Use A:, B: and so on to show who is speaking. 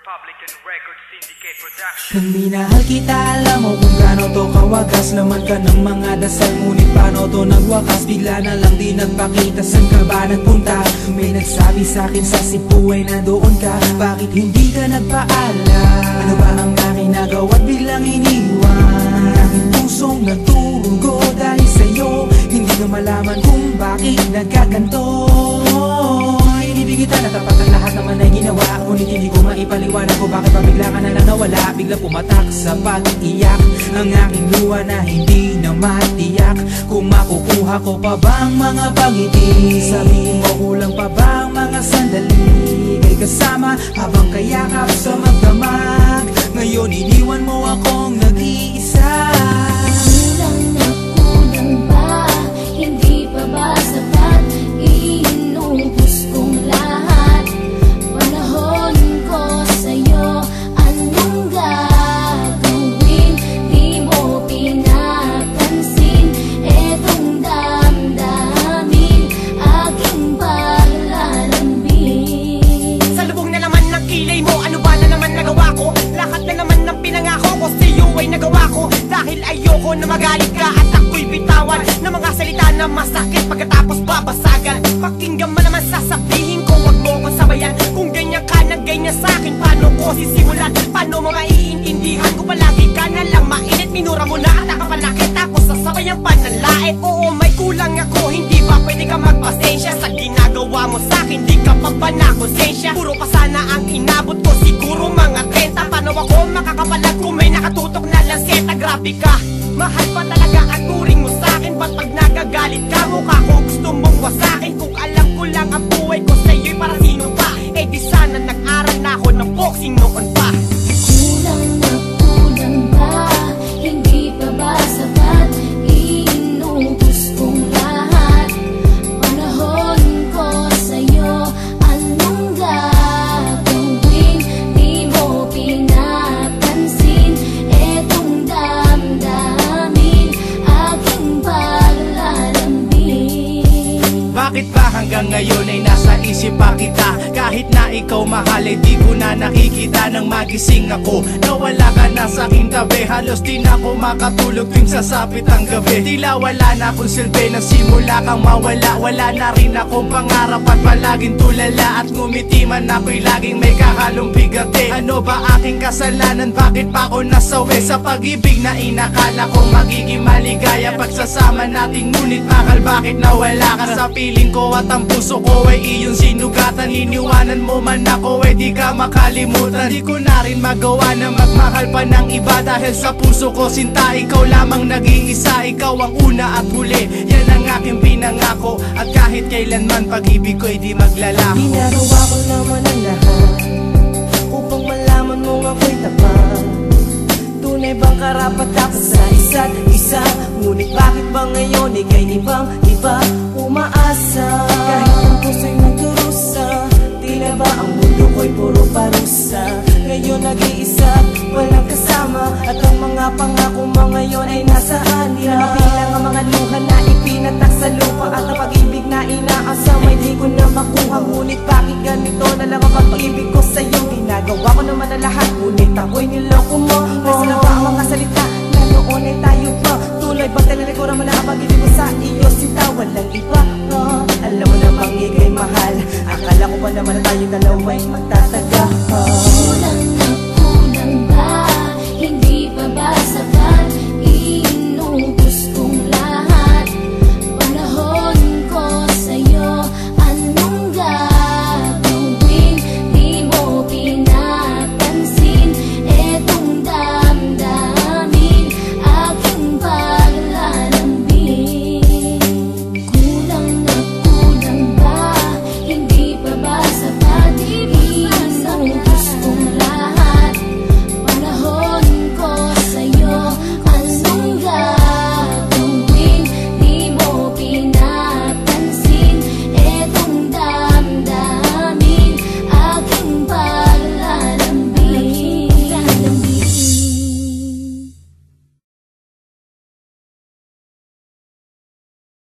A: Republican Records Syndicate Production.
B: Kung minahal kita, alam mo kung gaano to kawagas. Laman ka ng mga dasal, ngunit paano to nagwakas? Bigla na lang di nagpakita, saan ka ba nagpunta? May nagsabi sa'kin sa Cebu ay nandoon ka. Bakit hindi ka nagpaalam? Ano ba ang aking nagawa't biglang iniwan? Ang aking pusong nagturugo dahil sa'yo. Hindi ko malaman kung bakit nagkaganto. Inibig kita na tapat ang lahat naman ay ginawa, ngunit hindi ko maipaliwanag ko bakit pa bigla ka na lang nawala. Bigla pumatak sa pag-iyak ang aking luha na hindi na matiyak. Kung makukuha ko pa bang mga pangiti? Sabihin mo kulang pa bang mga sandali? Kay kasama habang kayakap sa magdamag. Ngayon iniwan mo akong nag-iisa.
C: Kulang na kulang ba? Hindi pa ba sapat? Inubos kong lahat. Panahon ko sa'yo, anong gagawin? Di mo pinapansin etong damdamin, aking paglalambing.
D: Sa lubong na naman ng kilay mo, ano ba na naman nagawa ko? Lahat na naman ng pinangako ko sa'yo ay nagawa ko. Dahil ayoko na magalit ka at ako'y bitawan ng mga salita na masakit pagkatapos babasagan. Pakinggan mo naman sasabihin ko, wag mo ko sabayan. Kung ganyan ka na ganyan sa'kin, paano ko sisimulan? Paano mo maiintindihan ko palagi ka na lang mainit? Minura mo na at nakapanakit tapos sasabayan pa ng lait. Oo, may kulang ako, hindi ba pwede ka magpasensya sa ginagawa mo sa'kin? Di ka pa ba nakonsensya? Puro pa sana ang inabot ko, siguro mga 30. Paano ako makakapalag kung may nakatutok na lanseta? Grabe ka, mahal pa talaga ang turing mo sa'kin. Ba't pag nagagalit ka, mukha ko gusto mong wasakin? Kung alam ko lang ang buhay ko sa'yo'y para sino pa? Eh di sana nag-aral na ako ng boxing noon pa.
C: Kulang na kulang ba? Hindi pa ba sapat? Inubos kong lahat. Panahon ko sa'yo, anong gagawin? Di mo pinapansin etong damdamin, aking paglalambing.
B: Bakit ba hanggang ngayon ay nasa isip pa kita? Kahit na ikaw mahal ay di ko na nakikita. Nang magising ako, nawala ka na sa aking tabi. Halos di na ako makatulog tuwing sasapit ang gabi. Tila wala na akong silbi, nagsimula kang mawala. Wala na rin akong pangarap at palaging tulala. At ngumiti man ako'y laging may kahalong bigati. Ano ba aking kasalanan? Bakit pa ako nasawi sa pag-ibig na inakala ko magiging maligaya? Pagsasama nating ngunit bakal bakit nawala ka sa piling ko? At ang puso ko ay iyong sinugatan. Iniwanan mo man ako ay di ka makalimutan. Di ko na rin magawa na magmahal pa ng iba. Dahil sa puso ko sinta, ikaw lamang nag-iisa. Ikaw ang una at huli, yan ang aking pinangako. At kahit kailanman pag-ibig ko ay di maglalako.
E: Ginagawa ko naman ang lahat upang malaman mong ako'y tapat. Tunay bang karapat ako sa isa't isa? Ngunit bakit ba ngayon ika'y ibang-iba umaasa? Kahit ang puso'y nagdurusa, tila ba ang mundo ko'y puro parusa? Ngayon nag-iisa, walang kasama. At ang mga pangako mo ngayon ay nasaan? Di na mabilang ang mga luha na ipinatak sa lupa. At ang pag-ibig na inaasam ay di ko na makuha. Ngunit bakit ganito na lang ang pag-ibig ko sa'yo? Ginagawa ko naman ang lahat